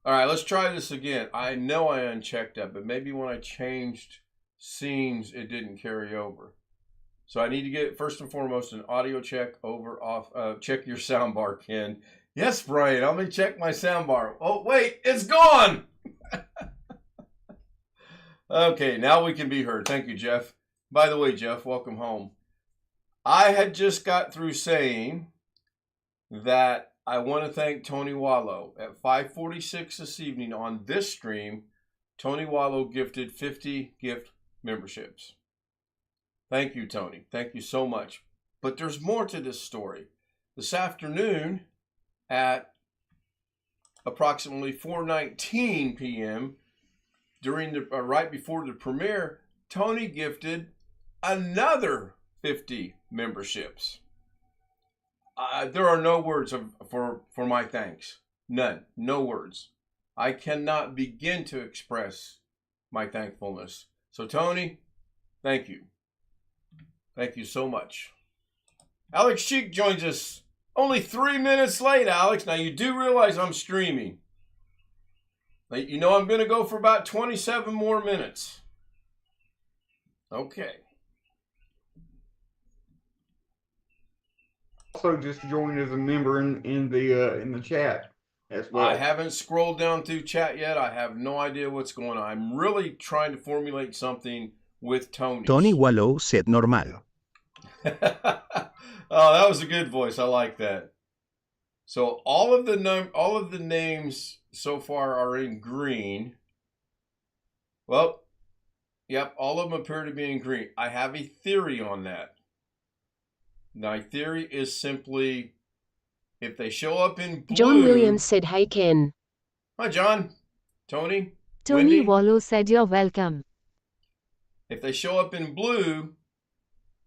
All right, let's try this again. I know I unchecked that, but maybe when I changed scenes, it didn't carry over. So I need to get, first and foremost, an audio check over, off. Check your soundbar, Ken. Yes, Brian, let me check my soundbar. Oh, wait, it's gone. Okay, now we can be heard. Thank you, Jeff. By the way, Jeff, welcome home. I had just got through saying that I want to thank Tony Wallow. At 5:46 this evening on this stream, Tony Wallow gifted 50 gift memberships. Thank you, Tony. Thank you so much. But there's more to this story. This afternoon at approximately 4:19 p.m., during the right before the premiere, Tony gifted another 50 memberships. There are no words for my thanks. None. No words. I cannot begin to express my thankfulness. So, Tony, thank you. Thank you so much. Alex Cheek joins us only 3 minutes late, Alex. Now, you do realize I'm streaming. You know I'm going to go for about 27 more minutes. Okay. Also just joined as a member in the chat as well. I haven't scrolled down through chat yet. I have no idea what's going on. I'm really trying to formulate something with Tony. Tony Wallow said normal. Oh, that was a good voice. I like that. So all of the names so far are in green. Well, yep, all of them appear to be in green. I have a theory on that. My theory is simply, if they show up in blue... John Williams said, "Hi, Ken." Hi, John. Tony. Tony Wendy. Wallow said, "You're welcome." If they show up in blue,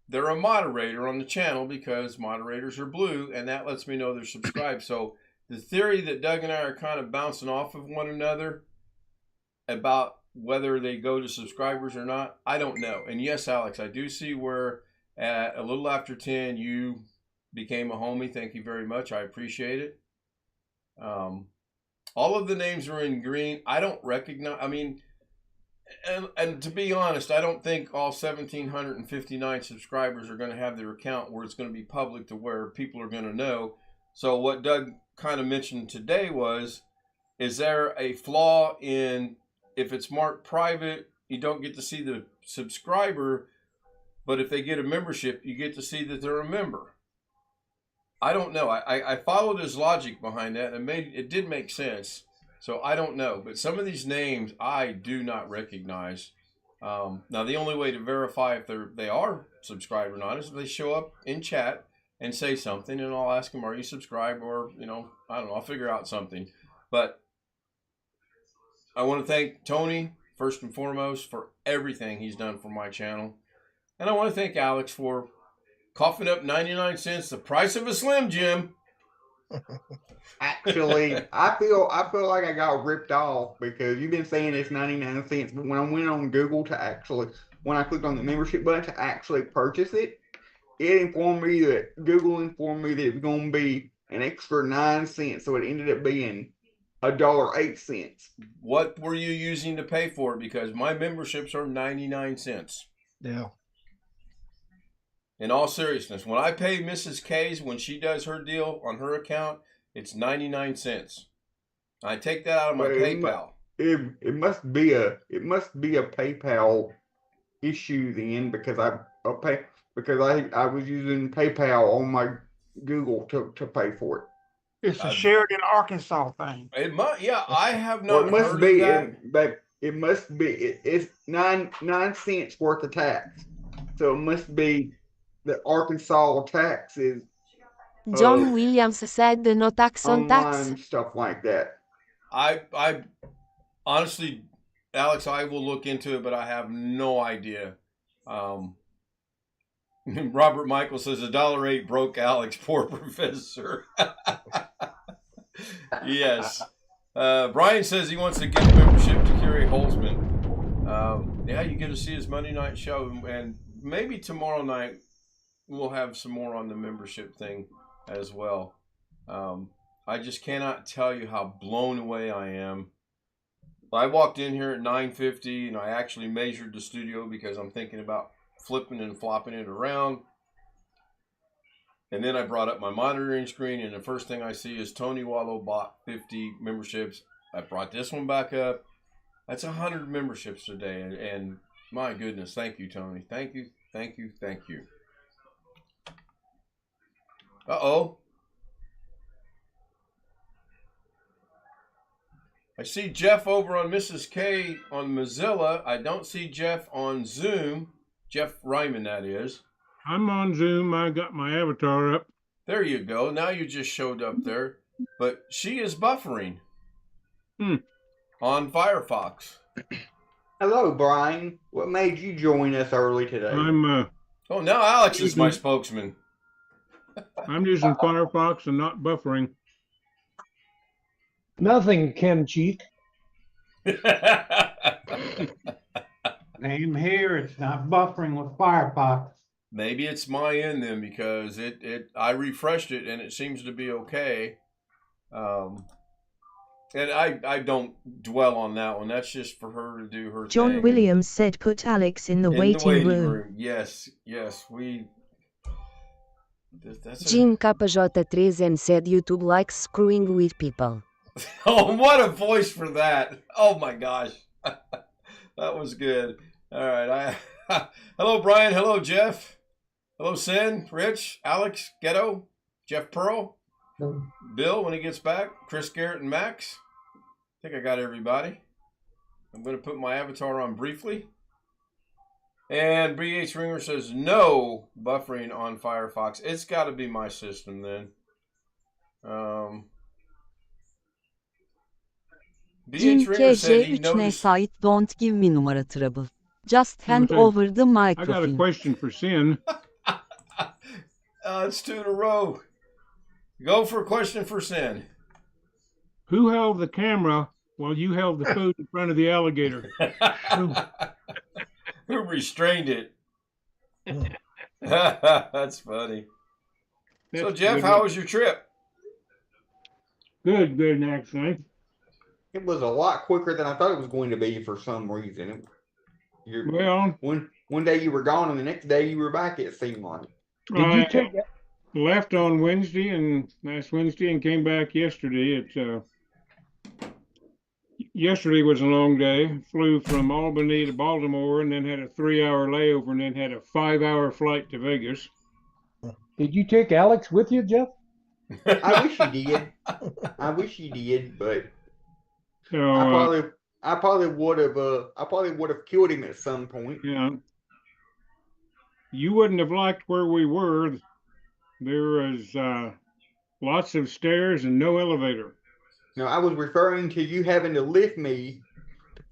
they're a moderator on the channel because moderators are blue, and that lets me know they're subscribed. So the theory that Doug and I are kind of bouncing off of one another about whether they go to subscribers or not, I don't know. And yes, Alex, I do see where at a little after 10, you became a homie. Thank you very much. I appreciate it. All of the names are in green. I don't recognize, I mean, and to be honest, I don't think all 1,759 subscribers are going to have their account where it's going to be public to where people are going to know. So what Doug kind of mentioned today was, is there a flaw in, if it's marked private, you don't get to see the subscriber, but if they get a membership, you get to see that they're a member. I don't know. I followed his logic behind that, and it did make sense. So I don't know. But some of these names I do not recognize. Now, the only way to verify if they are subscribed or not is if they show up in chat and say something, and I'll ask them, are you subscribed? Or, you know, I don't know. I'll figure out something. But I want to thank Tony, first and foremost, for everything he's done for my channel. And I want to thank Alex for coughing up 99 cents, the price of a Slim Jim. Actually, I feel like I got ripped off because you've been saying it's 99 cents, but when I went on Google when I clicked on the membership button to actually purchase it, Google informed me that it was going to be an extra 9 cents, so it ended up being $1.08. What were you using to pay for it? Because my memberships are 99 cents. Yeah. In all seriousness, when I pay Mrs. K's, when she does her deal on her account, it's 99 cents. I take that out of my PayPal. It must be a PayPal issue then, because I was using PayPal on my Google to pay for it. It's a Sheridan, Arkansas thing. It must, yeah. I have not it must heard be, of that. but it must be. It's 9 cents worth of tax, so it must be the Arkansas taxes. John Williams said, "No tax on tax." Online stuff like that. I honestly, Alex, I will look into it, but I have no idea. Robert Michael says $1.08 broke Alex, poor professor. Yes. Brian says he wants to get membership to Kerry Holzman. Yeah, you get to see his Monday night show, and maybe tomorrow night we'll have some more on the membership thing as well. I just cannot tell you how blown away I am. I walked in here at 9:50 and I actually measured the studio because I'm thinking about flipping and flopping it around. And then I brought up my monitoring screen, and the first thing I see is Tony Wallow bought 50 memberships. I brought this one back up. That's 100 memberships today. And my goodness, thank you, Tony. Thank you, thank you, thank you. Uh-oh. I see Jeff over on Mrs. K on Mozilla. I don't see Jeff on Zoom. Jeff Ryman, that is. I'm on Zoom. I got my avatar up. There you go. Now you just showed up there. But she is buffering on Firefox. Hello, Brian. What made you join us early today? Oh, now Alex is my spokesman. I'm using Firefox and not buffering. Nothing, Ken Cheek. Name here, it's not buffering with Firefox. Maybe it's my end then, because I refreshed it and it seems to be okay. And I don't dwell on that one. That's just for her to do her John thing. Williams said put Alex in the waiting room. Yes. Jim KJ3Zen said YouTube likes screwing with people. Oh, what a voice for that. Oh my gosh. That was good. All right. Hello, Brian. Hello, Jeff. Hello, Sin, Rich, Alex, Ghetto, Jeff Pearl, Bill when he gets back, Chris Garrett and Max. I think I got everybody. I'm going to put my avatar on briefly. And BH Ringer says no buffering on Firefox. It's got to be my system then. Jim BH Ringer said he KJ3 noticed. site don't give me numara trouble. Just hand Okay. over the I got a microphone. question for Sin. It's 2 in a row. Go for a question for Sin. Who held the camera while you held the food in front of the alligator? Who restrained it? That's funny. So, That's Jeff, good. how was your trip? Good, actually. It was a lot quicker than I thought it was going to be for some reason. Well, One day you were gone, and the next day you were back, it seemed like. Did you I take left on last Wednesday and came back yesterday. Yesterday was a long day. Flew from Albany to Baltimore and then had a 3-hour layover and then had a 5-hour flight to Vegas. Did you take Alex with you, Jeff? I wish you did. But So I probably would have killed him at some point. yeah, you wouldn't have liked where we were. There was lots of stairs and no elevator. No, I was referring to you having to lift me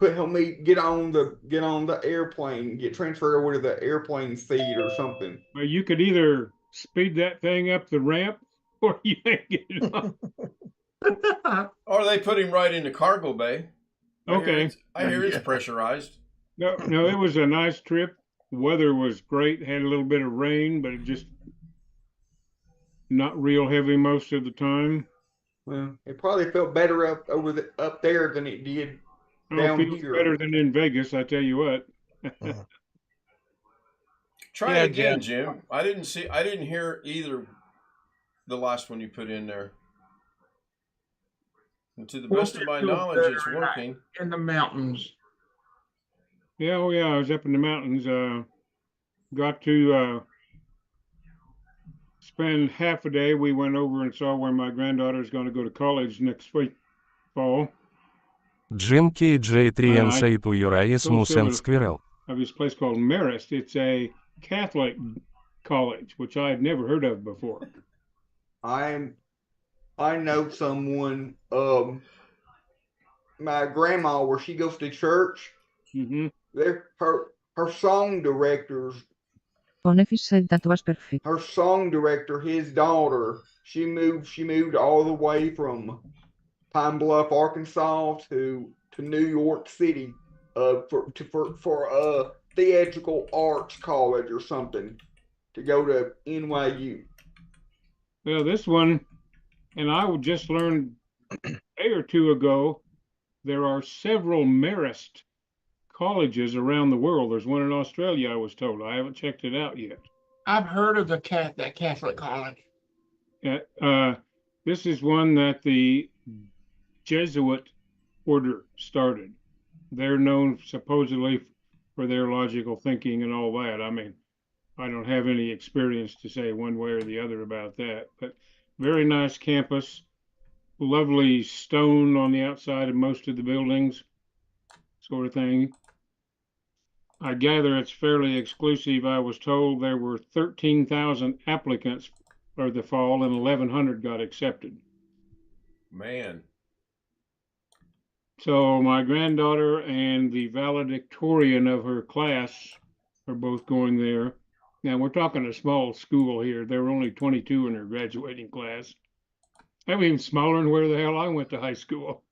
to help me get on the airplane, get transferred over to the airplane seat or something. Well, you could either speed that thing up the ramp or you ain't get it off. Or they put him right in the cargo bay. Okay. I hear it's pressurized. No, it was a nice trip. Weather was great. Had a little bit of rain, but it just not real heavy most of the time. Well, it probably felt better up there than it did down It feels here. better than in Vegas, I tell you what. Try Yeah, it again, Jeff. Jim. I didn't hear either the last one you put in there. And to the best of my knowledge, it's working. In the mountains. Yeah, oh yeah, I was up in the mountains. Got to spend half a day. We went over and saw where my granddaughter's going to go to college next fall. Jim KJ3 and I- say to your eyes moose and squirrel. Of this place called Marist. It's a Catholic college, which I had never heard of before. I know someone, my grandma, where she goes to church, Mm-hmm. her song directors, Boniface said that was perfect. her song director, his daughter, she moved all the way from Pine Bluff, Arkansas to New York City, for a theatrical arts college or something, to go to NYU. Well, this one, And I just learned a day or two ago, there are several Marist colleges around the world. There's one in Australia, I was told. I haven't checked it out yet. I've heard of that Catholic college. This is one that the Jesuit order started. They're known supposedly for their logical thinking and all that. I mean, I don't have any experience to say one way or the other about that, but very nice campus, lovely stone on the outside of most of the buildings, sort of thing. I gather it's fairly exclusive. I was told there were 13,000 applicants for the fall and 1,100 got accepted. Man. So my granddaughter and the valedictorian of her class are both going there. Now we're talking a small school here. There were only 22 in her graduating class. I'm even smaller than where the hell I went to high school.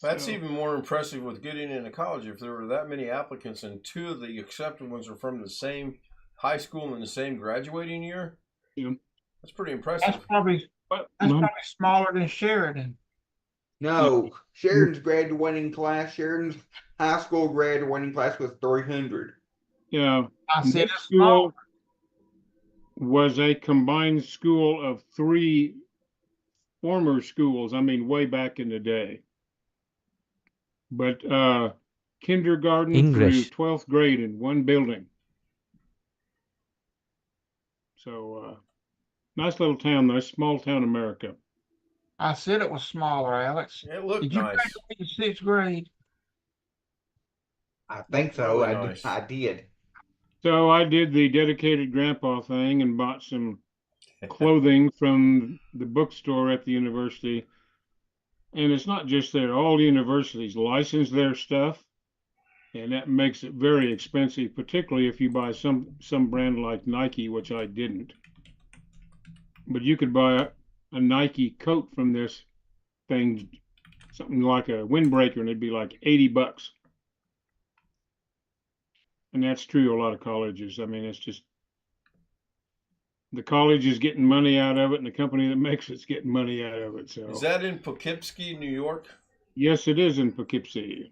That's even more impressive with getting into college. If there were that many applicants and two of the accepted ones are from the same high school and the same graduating year, yeah, that's pretty impressive. That's probably smaller than Sheridan. No, Sheridan's graduating class, Sheridan's high school graduating class was 300. Yeah. I said it's School small. was a combined school of 3 former schools. I mean, way back in the day. But kindergarten English. through 12th grade in one building. So nice little town, though. Small town America. I said it was smaller, Alex. It looked Did you nice. graduate in 6th grade? I think so. Really I, nice. I did. So I did the dedicated grandpa thing and bought some clothing from the bookstore at the university. And it's not just there. All universities license their stuff, and that makes it very expensive, particularly if you buy some brand like Nike, which I didn't. But you could buy a Nike coat from this thing, something like a windbreaker, and it'd be like $80. And that's true a lot of colleges. I mean, it's just the college is getting money out of it, and the company that makes it's getting money out of it. So Is that in Poughkeepsie, New York? yes, it is in Poughkeepsie.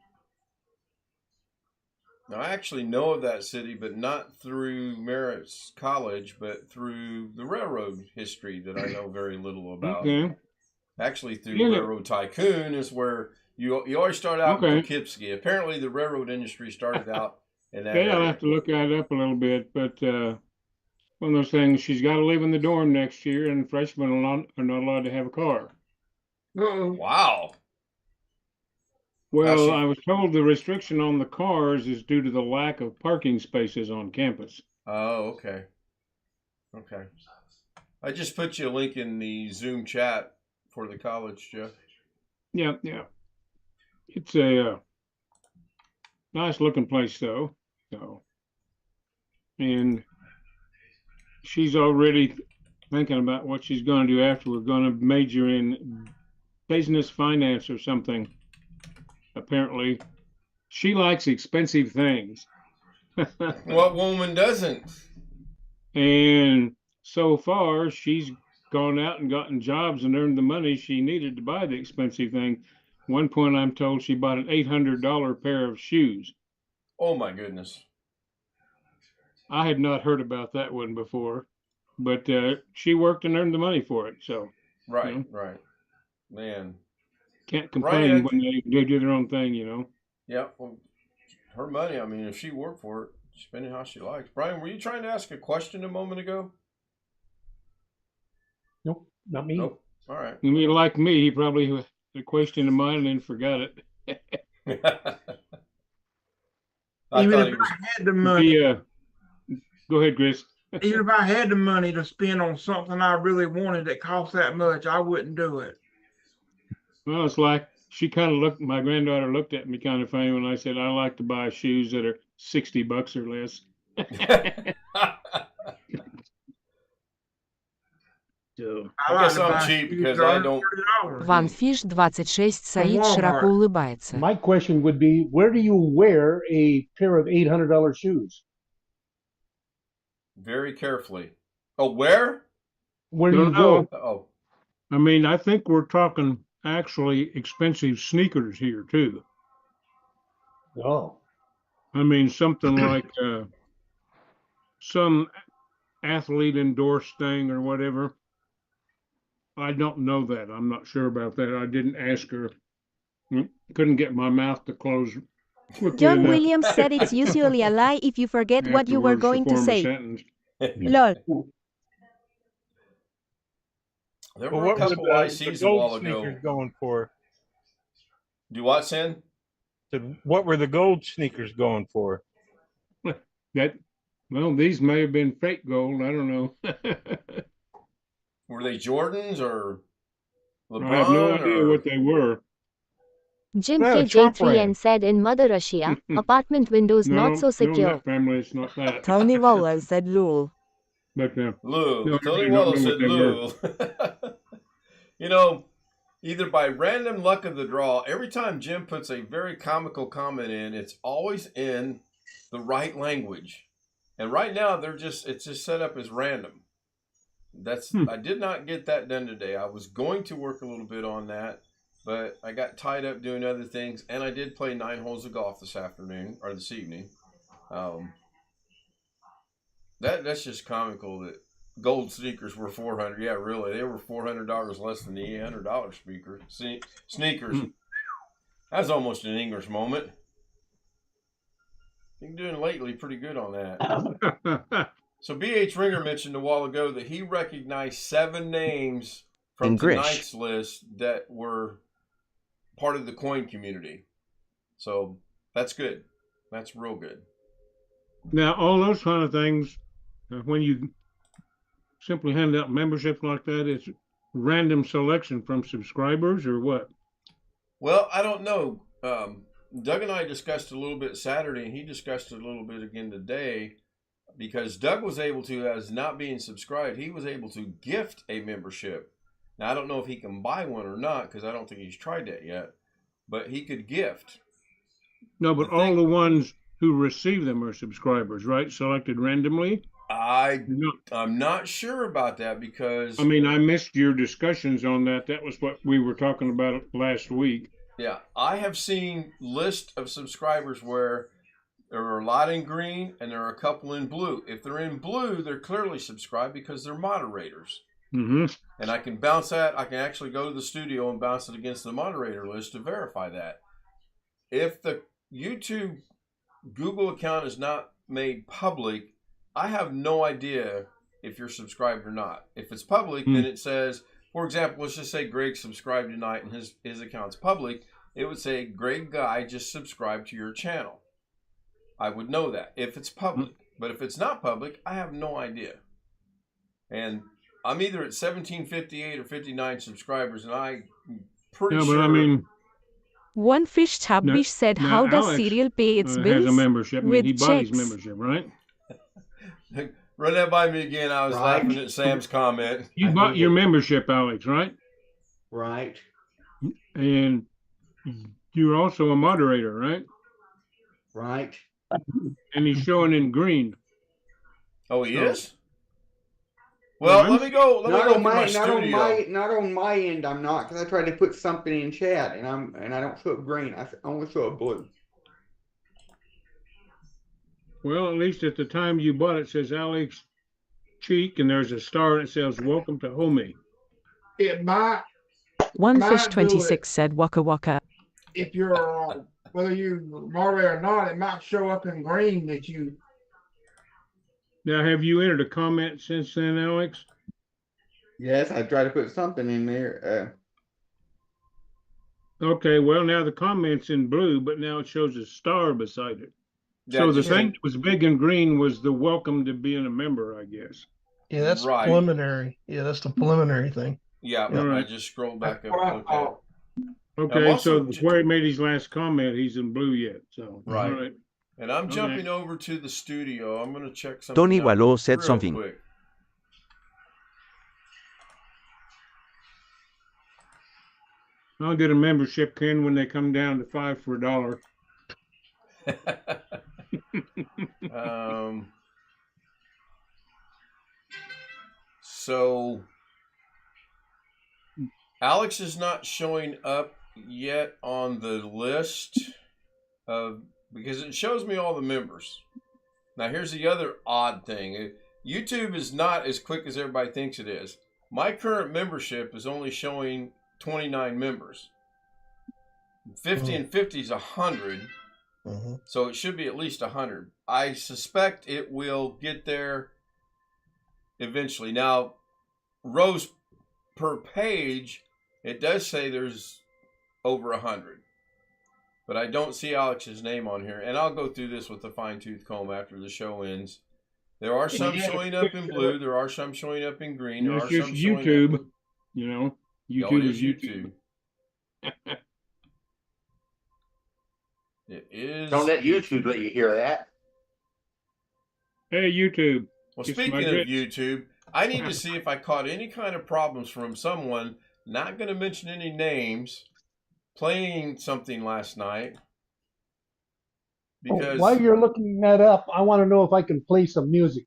Now, I actually know of that city, but not through Merritt's College, but through the railroad history that I know very little about. Okay. Actually, through Yeah. Railroad Tycoon is where you always start out Okay. in Poughkeepsie. Apparently, the railroad industry started out in that Okay, I'll area. have to look that up a little bit, but one of those things, she's got to live in the dorm next year, and freshmen are not allowed to have a car. Wow. Well, she- I was told the restriction on the cars is due to the lack of parking spaces on campus. Oh, okay. Okay. I just put you a link in the Zoom chat for the college, Jeff. Yeah, yeah. It's a nice looking place, though. So, and she's already thinking about what she's going to do after. We're going to major in business finance or something. Apparently, she likes expensive things. What woman doesn't? And so far, she's gone out and gotten jobs and earned the money she needed to buy the expensive thing. One point, I'm told she bought an $800 pair of shoes. Oh, my goodness. I had not heard about that one before, but she worked and earned the money for it. So, Right, you know, right. Man. can't complain Right, when they do their own thing, you know. Yeah, well, her money, I mean, if she worked for it, spend it how she likes. Brian, were you trying to ask a question a moment ago? Nope, not me. Nope. All right. I mean, like me, he probably had a question in mind and then forgot it. I Even thought if he was. I had the money, Go ahead, Chris. even if I had the money to spend on something I really wanted that cost that much, I wouldn't do it. Well, it's like she kind of looked, my granddaughter looked at me kind of funny when I said, I like to buy shoes that are $60 or less. So, I guess I'm cheap because I don't. Ванфиш 26 Саид Walmart. широко улыбается. My question would be, where do you wear a pair of $800 shoes? Very carefully. Oh, where? Where do you Don't know. go? Oh, I mean, I think we're talking actually expensive sneakers here too. Oh. I mean, something like some athlete endorsed thing or whatever. I don't know that. I'm not sure about that. I didn't ask her. Couldn't get my mouth to close quickly John enough Williams said it's usually a lie if you forget what you were afterwards to going to form a say. sentence. Lol. There Well, were a what were couple the ICs a gold while ago. sneakers going for? Do what, Sin? What were the gold sneakers going for? Well, these may have been fake gold. I don't know. Were they Jordans or LeBron? I have no idea what they were. Jim No, Trump KJ3N ran. said in Mother Russia, apartment windows not so No, in secure. that family, it's not that. Tony Wallace said lol. But Lou. no, I Tony really don't Wallace know said what they Lou. You know, either by random luck of the draw, every time Jim puts a very comical comment in, it's always in the right language. And right now it's just set up as random. I did not get that done today. I was going to work a little bit on that, but I got tied up doing other things, and I did play 9 holes of golf this evening. That's just comical that gold sneakers were $400. Yeah, really, they were $400 less than the $800 sneakers. That's almost an English moment. Been doing lately pretty good on that. So B.H. Ringer mentioned a while ago that he recognized 7 names from Engrish. tonight's list that were part of the coin community. So that's good. That's real good. Now, all those kind of things, when you simply hand out memberships like that, it's random selection from subscribers or what? Well, I don't know. Doug and I discussed it a little bit Saturday, and he discussed it a little bit again today, because Doug was able to, as not being subscribed, he was able to gift a membership. Now, I don't know if he can buy one or not, because I don't think he's tried that yet, but he could gift. No, but all the ones who receive them are subscribers, right? Selected randomly? I'm not sure about that, because I mean, I missed your discussions on that. That was what we were talking about last week. Yeah, I have seen list of subscribers where there are a lot in green and there are a couple in blue. If they're in blue, they're clearly subscribed because they're moderators. Mm-hmm. And I can bounce that. I can actually go to the studio and bounce it against the moderator list to verify that. If the YouTube Google account is not made public, I have no idea if you're subscribed or not. If it's public, then it says, for example, let's just say Greg subscribed tonight and his account's public. It would say, Greg Guy just subscribed to your channel. I would know that if it's public. But if it's not public, I have no idea. And I'm either at 1758 or 59 subscribers, and I'm pretty sure. But I mean, One Fish Chubbish said, how does Alex, cereal pay its has bills? a membership. With He bought his checks. membership, right? Run that by me again. I was laughing at Sam's comment. You bought your membership, Alex, right? Right. And you're also a moderator, right? Right. And he's showing in green. Oh, he is? Well, let me go. Let me Not look on at my my, studio. not on my end. I'm not, because I tried to put something in chat, and I don't show up green. I only show up blue. Well, at least at the time you bought it, says Alex Cheek, and there's a star and it says, welcome to Homie. It might, One Might Fish do 26 said waka waka. if you're, whether you moderator or not, it might show up in green that you. Now, have you entered a comment since then, Alex? Yes, I tried to put something in there. Okay, well, now the comment's in blue, but now it shows a star beside it. Yeah, So the just- thing that was big and green was the welcome to being a member, I guess. Yeah, that's Right. preliminary. Yeah, that's the preliminary thing. Yeah, All right. I just scrolled back That's up. what I Okay. thought. Okay, also- so where he made his last comment, he's in blue yet. So Right. all right. And I'm Okay. jumping over to the studio. I'm going to check something Tony out Wallo said real something. quick. I'll get a membership, Ken, when they come down to $5 for $1. So Alex is not showing up yet on the list because it shows me all the members. Now, here's the other odd thing. YouTube is not as quick as everybody thinks it is. My current membership is only showing 29 members. 50 and 50 is 100. So it should be at least 100. I suspect it will get there eventually. Now, rows per page, it does say there's over 100. But I don't see Alex's name on here. And I'll go through this with a fine-tooth comb after the show ends. There are some showing up in blue. There are some showing up in green. There are just some YouTube. You know, YouTube is YouTube. It is. Don't let YouTube let you hear that. Hey, YouTube. Well, speaking of YouTube, I need to see if I caught any kind of problems from someone, not going to mention any names, playing something last night. Because while you're looking that up, I want to know if I can play some music.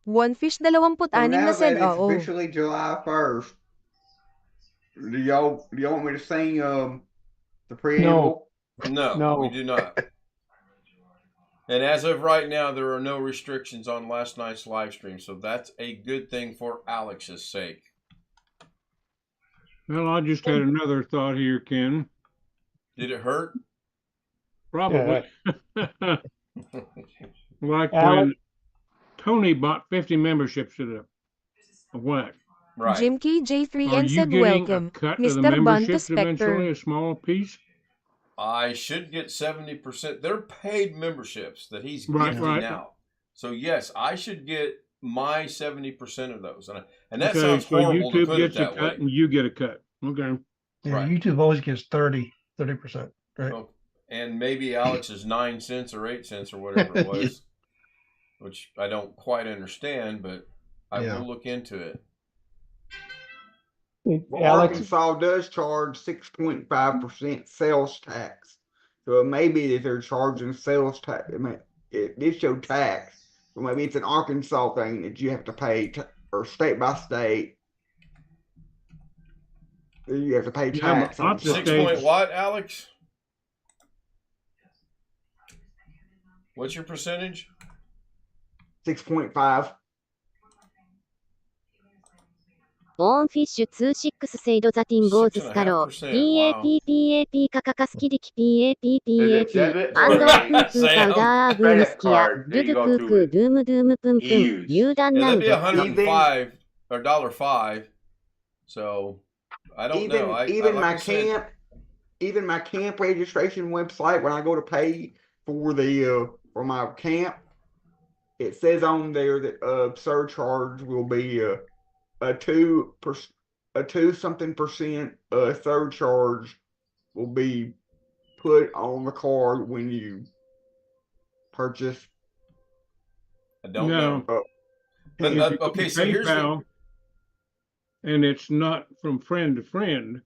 One fish 26 So na now said that it's oo. officially July 1st, do y'all want me to sing the preamble? No, we do not. And as of right now, there are no restrictions on last night's live stream, so that's a good thing for Alex's sake. Well, I just had another thought here, Ken. Did it hurt? Probably. Like Alex? when Tony bought 50 memberships at a whack. Right. Jim KJ3 Are and you said getting welcome, a cut of the Mr. Bun to memberships eventually, Spectre. a small piece? I should get 70%. They're paid memberships that he's Right, gifting right. out. So, yes, I should get my 70% of those. And that Okay, sounds so horrible to YouTube put it gets a that cut way. and you get a cut. Okay. Yeah, Right. YouTube always gives 30%, right? Oh, and maybe Alex is 9 cents or 8 cents or whatever it was, which I don't quite understand, but I will look into it. Well, Alex, Arkansas does charge 6.5% sales tax. So it may be that they're charging sales tax. I mean, it did show tax. So maybe it's an Arkansas thing that you have to pay, or state by state. You have to pay tax on lots of 6 states- point what, Alex? What's your percentage? 6.5. ボーンフィッシュ26セイドザティンボーズスカロー PAPPAP カカカスキリキ PAPPAP アンドワプープーパウダーブームスキアドゥドゥクークードゥームドゥームプンプン油断 Yeah, なん that'd be で $105 or $1.05. So I don't know. Even like my I said, camp, even my camp registration website, when I go to pay for the for my camp, it says on there that surcharge will be a 2 something percent surcharge will be put on the card when you purchase. I don't know. If you Okay, use so here's PayPal, and it's not from friend to friend,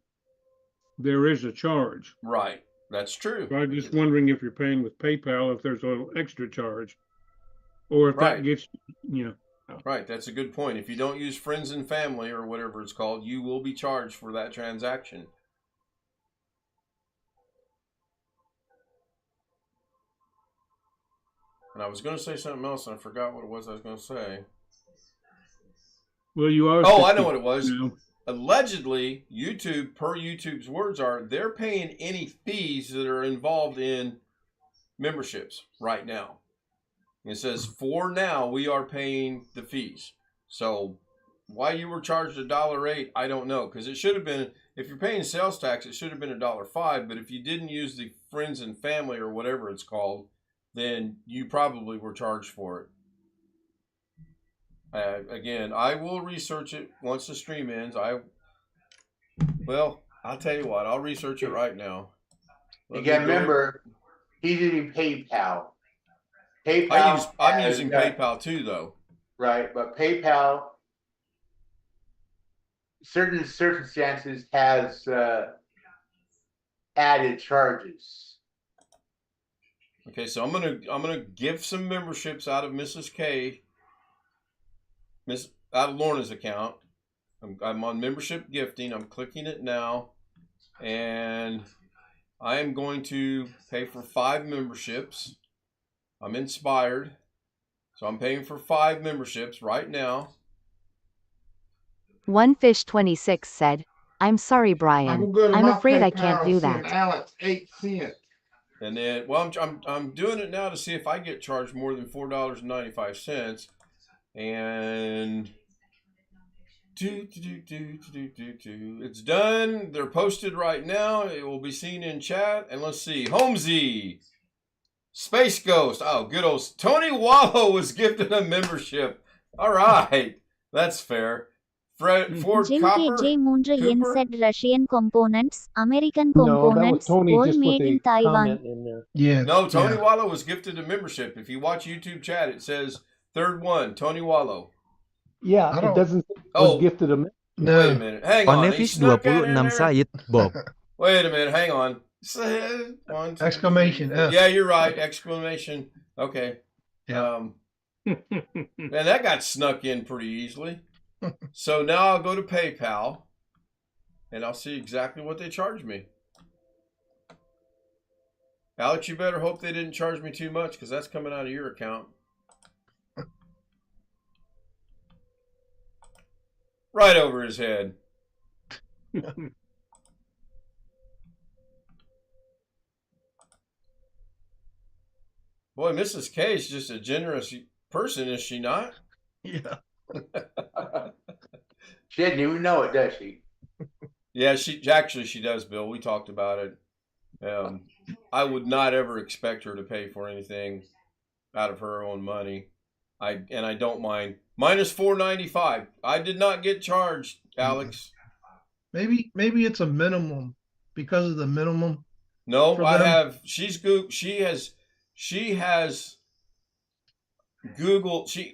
there is a charge. Right. That's true. So I'm just wondering if you're paying with PayPal, if there's a little extra charge, or if Right. that gets, you know. Right. That's a good point. If you don't use friends and family or whatever it's called, you will be charged for that transaction. And I was going to say something else, and I forgot what it was I was going to say. Well, you are. Oh, I know what it was. You know. Allegedly, YouTube, per YouTube's words, they're paying any fees that are involved in memberships right now. And it says, for now, we are paying the fees. So why you were charged $1.08, I don't know. Because it should have been, if you're paying sales tax, it should have been $1.05. But if you didn't use the friends and family or whatever it's called, then you probably were charged for it. Again, I will research it once the stream ends. I'll tell you what, I'll research it right now. You got to remember, he's using PayPal. I'm using PayPal too, though. Right, but PayPal, certain circumstances, has added charges. Okay, so I'm gonna give some memberships out of Mrs. K, out of Lorna's account. I'm on membership gifting. I'm clicking it now, and I am going to pay for 5 memberships. I'm inspired, so I'm paying for 5 memberships right now. OneFish26 said, "I'm sorry, Brian. I'm afraid I can't do that." Alex 8 cents. And then, well, I'm doing it now to see if I get charged more than $4.95. And it's done. They're posted right now. It will be seen in chat. And let's see, Holmesy, Space Ghost. Oh, good old Tony Wallow was gifted a membership. All right, that's fair. Ford Jim Copper, KJ Mundra Yen Cooper? said Russian components, American No, that was components, Tony all just with made in a Taiwan. comment in there. Yeah. No, Tony yeah. Wallow was gifted a membership. If you watch YouTube chat, it says third one, Tony Wallow. Yeah, I it don't- doesn't Oh. was gifted a Wait a No. minute. Hang on. He Confetti snuck that in 26 there? Said, Bob. Wait a minute. Hang on. 1, 2, Exclamation 3, 4. F. Yeah, you're right. Exclamation. Okay. Yeah. And that got snuck in pretty easily. So now I'll go to PayPal, and I'll see exactly what they charge me. Alex, you better hope they didn't charge me too much, because that's coming out of your account. Right over his head. Boy, Mrs. K is just a generous person, is she not? Yeah. She didn't even know it, does she? Yeah, she does, Bill. We talked about it. I would not ever expect her to pay for anything out of her own money. I don't mind. Minus $4.95. I did not get charged, Alex. Maybe it's a minimum because of the minimum. No, For I them? have. She has Google. She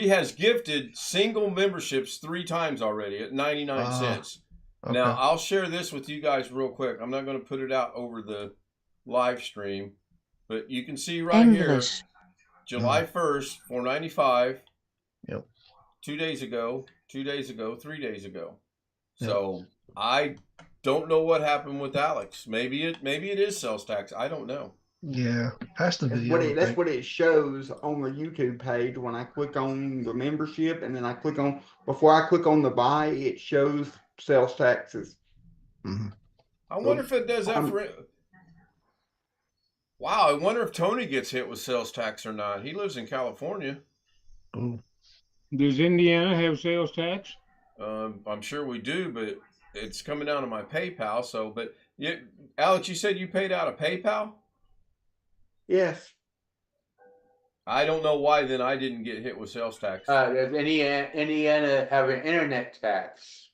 has gifted single memberships 3 times already at 99 cents. Okay. Now I'll share this with you guys real quick. I'm not going to put it out over the live stream, but you can see right English. here, July 1st, $4.95. Yep. 2 days ago, 3 days ago. Yep. So I don't know what happened with Alex. Maybe it is sales tax. I don't know. Yeah, has to be. That's what it shows on the YouTube page when I click on the membership, and then before I click on the buy, it shows sales taxes. Mm-hmm. I wonder if it does that for it. Wow, I wonder if Tony gets hit with sales tax or not. He lives in California. Ooh. Does Indiana have sales tax? I'm sure we do, but it's coming out of my PayPal. So, but Alex, you said you paid out of PayPal? Yes. I don't know why then I didn't get hit with sales tax. Does Indiana have an internet tax?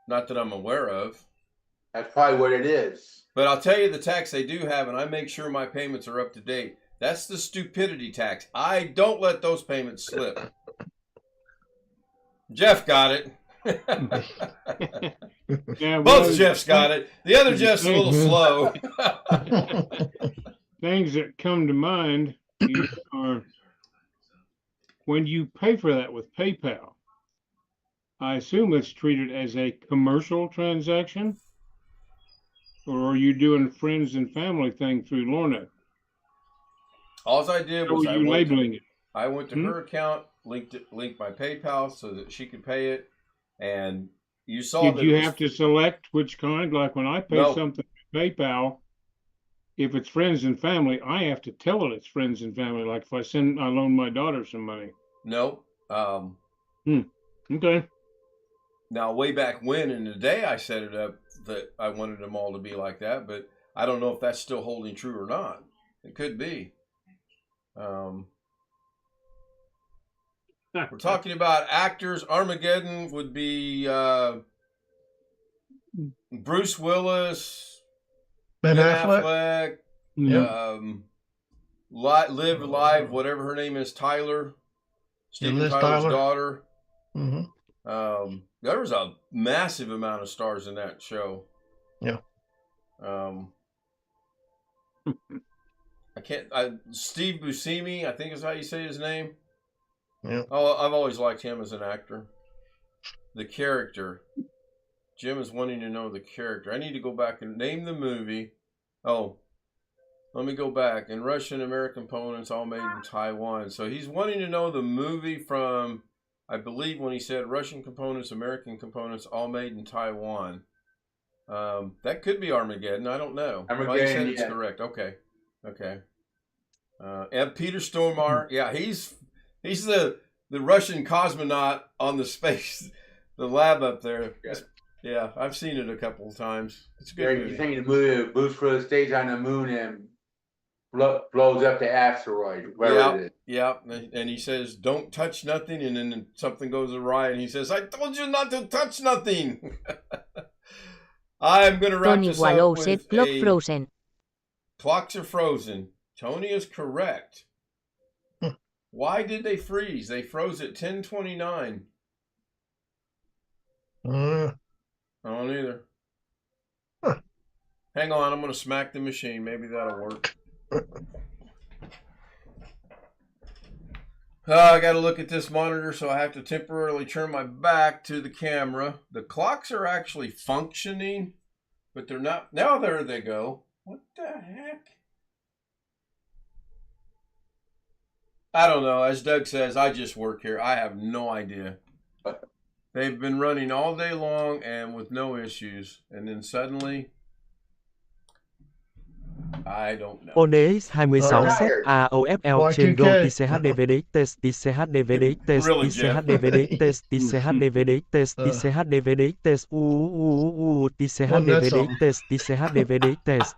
Not that I'm aware of. That's probably what it is. But I'll tell you the tax they do have, and I make sure my payments are up to date. That's the stupidity tax. I don't let those payments slip. Jeff got it. Yeah, Both Jeffs got it. The other Jeff's a little slow. Things that come to mind are when you pay for that with PayPal, I assume it's treated as a commercial transaction, or are you doing friends and family thing through Lorna? All I did was I went to her account, linked my PayPal so that she could pay it, and you saw. Did you have to select which kind? Like when I pay something to PayPal, if it's friends and family, I have to tell it it's friends and family. Like if I loan my daughter some money. No. Okay. Now, way back when in the day, I set it up that I wanted them all to be like that, but I don't know if that's still holding true or not. It could be. We're talking about actors. Armageddon would be Bruce Willis, Ben Affleck. Live Live, whatever her name is, Tyler, Steven Tyler's daughter. Mm-hmm. There was a massive amount of stars in that show. Yeah. Steve Buscemi, I think is how you say his name. Yeah. Oh, I've always liked him as an actor. The character. Jim is wanting to know the character. I need to go back and name the movie. Oh, let me go back. And Russian American components all made in Taiwan. So he's wanting to know the movie from, I believe when he said Russian components, American components all made in Taiwan. That could be Armageddon. I don't know. Armageddon, said it's correct. Okay. And Peter Stormare. Yeah, he's the Russian cosmonaut on the space, the lab up there. Yeah, I've seen it a couple of times. It's a good movie. You're thinking the movie Boots for the stage on the moon and blows up the asteroid, wherever it is. Yeah, and he says, "Don't touch nothing," and then something goes awry, and he says, "I told you not to touch nothing." I'm going to wrap Tony this Wallow up with said clock frozen. Clocks are frozen. Tony is correct. Why did they freeze? They froze at 10:29. I don't either. Hang on, I'm going to smack the machine. Maybe that'll work. I got to look at this monitor, so I have to temporarily turn my back to the camera. The clocks are actually functioning, but they're not. Now there they go. What the heck? I don't know. As Doug says, I just work here. I have no idea. They've been running all day long and with no issues. And then suddenly, I don't know. ONX 26 set AOFL trên Go TCHDVD test TCHDVD test TCHDVD test TCHDVD test TCHDVD test TCHDVD test TCHDVD test.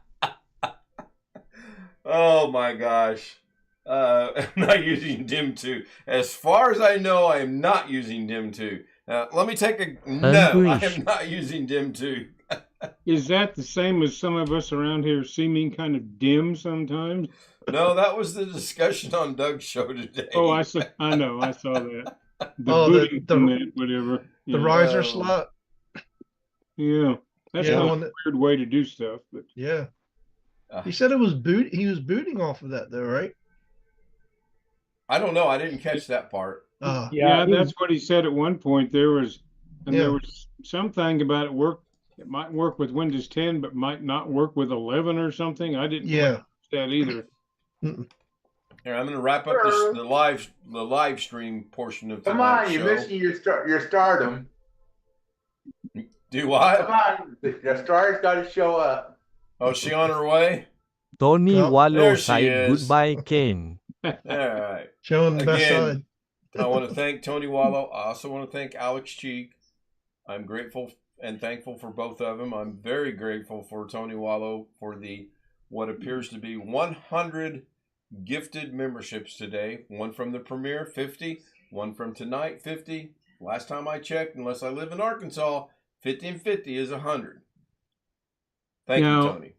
Oh my gosh. I'm not using DIM 2. As far as I know, I am not using DIM 2. Let me take a... No, I am not using DIM 2. Is that the same as some of us around here seeming kind of dim sometimes? No, that was the discussion on Doug's show today. Oh, I know. I saw that. Whatever. The riser slot. Yeah. That's not a weird way to do stuff. But yeah. He said it was he was booting off of that though, right? I don't know. I didn't catch that part. Yeah, that's what he said at one point. There was something about it it might work with Windows 10, but might not work with 11 or something. I didn't catch that either. Here, I'm going to wrap up the live stream portion of Come tonight's on, you're show. missing your stardom. Do what? Come on, your star's got to show up. Oh, is she on her way? Tony Wallow There she said is. goodbye, Ken. All right. Showing the best side. I want to thank Tony Wallow. I also want to thank Alex Cheek. I'm grateful and thankful for both of them. I'm very grateful for Tony Wallow for what appears to be 100 gifted memberships today. One from the premiere, 50. One from tonight, 50. Last time I checked, unless I live in Arkansas, 50 and 50 is 100. Thank you, Tony.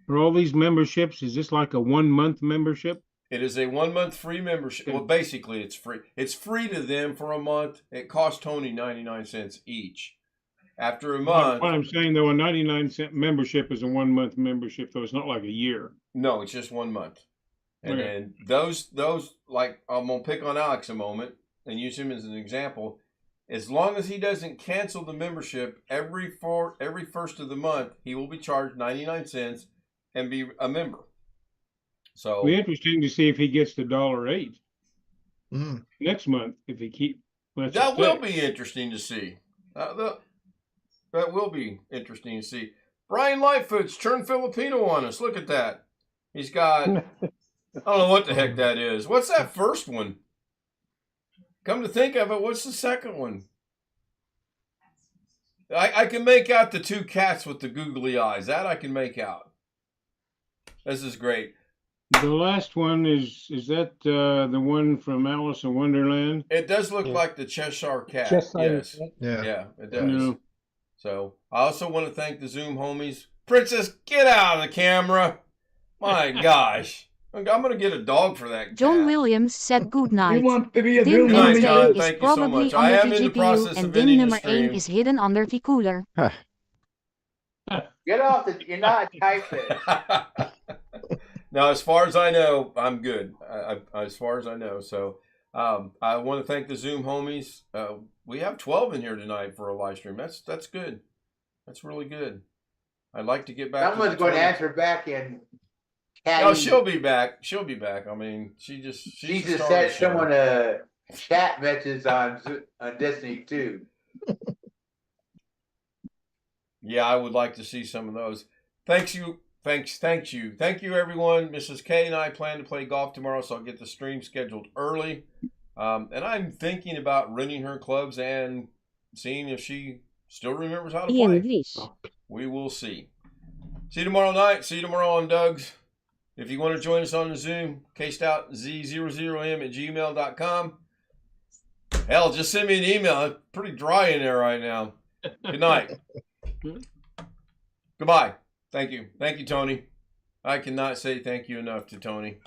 For all these memberships, is this like a 1 month membership? It is a 1 month free membership. Well, basically, it's free. It's free to them for a month. It costs Tony 99 cents each. After a month. What I'm saying, though, a 99-cent membership is a 1 month membership, though it's not like a year. No, it's just 1 month. And then those, like, I'm going to pick on Alex a moment and use him as an example. As long as he doesn't cancel the membership every first of the month, he will be charged 99 cents and be a member. So it'll be interesting to see if he gets to $1.08 next month. If he that will be interesting to see. That will be interesting to see. Brian Lightfoot's turned Filipino on us. Look at that. He's got, I don't know what the heck that is. What's that first one? Come to think of it, what's the second one? I can make out the two cats with the googly eyes. That I can make out. This is great. The last one is that the one from Alice in Wonderland? It does look like the Cheshire Cat. Yes. Yeah, it does. No. So I also want to thank the Zoom homies. Princess, get out of the camera. My gosh. I'm going to get a dog for that cat. John Williams said good night. You want to be a DIM Zoom number John. 8 is Thank you so probably much. I under am the in the GPU process and of DIM ending the number 8 stream. is hidden under the cooler. Get off you're not typing. Now, as far as I know, I'm good. As far as I know. So I want to thank the Zoom homies. We have 12 in here tonight for a live stream. That's good. That's really good. I'd like to get back. Someone's going to answer back in. No, she'll be back. She'll be back. I mean, she just sent someone a chat message on Destiny 2. Yeah, I would like to see some of those. Thank you, everyone. Mrs. K and I plan to play golf tomorrow, so I'll get the stream scheduled early. And I'm thinking about renting her clubs and seeing if she still remembers how to play. English. We will see. See you tomorrow night. See you tomorrow on Doug's. If you want to join us on the Zoom, kstoutz00m@gmail.com. Hell, just send me an email. It's pretty dry in there right now. Good night. Goodbye. Thank you. Thank you, Tony. I cannot say thank you enough to Tony.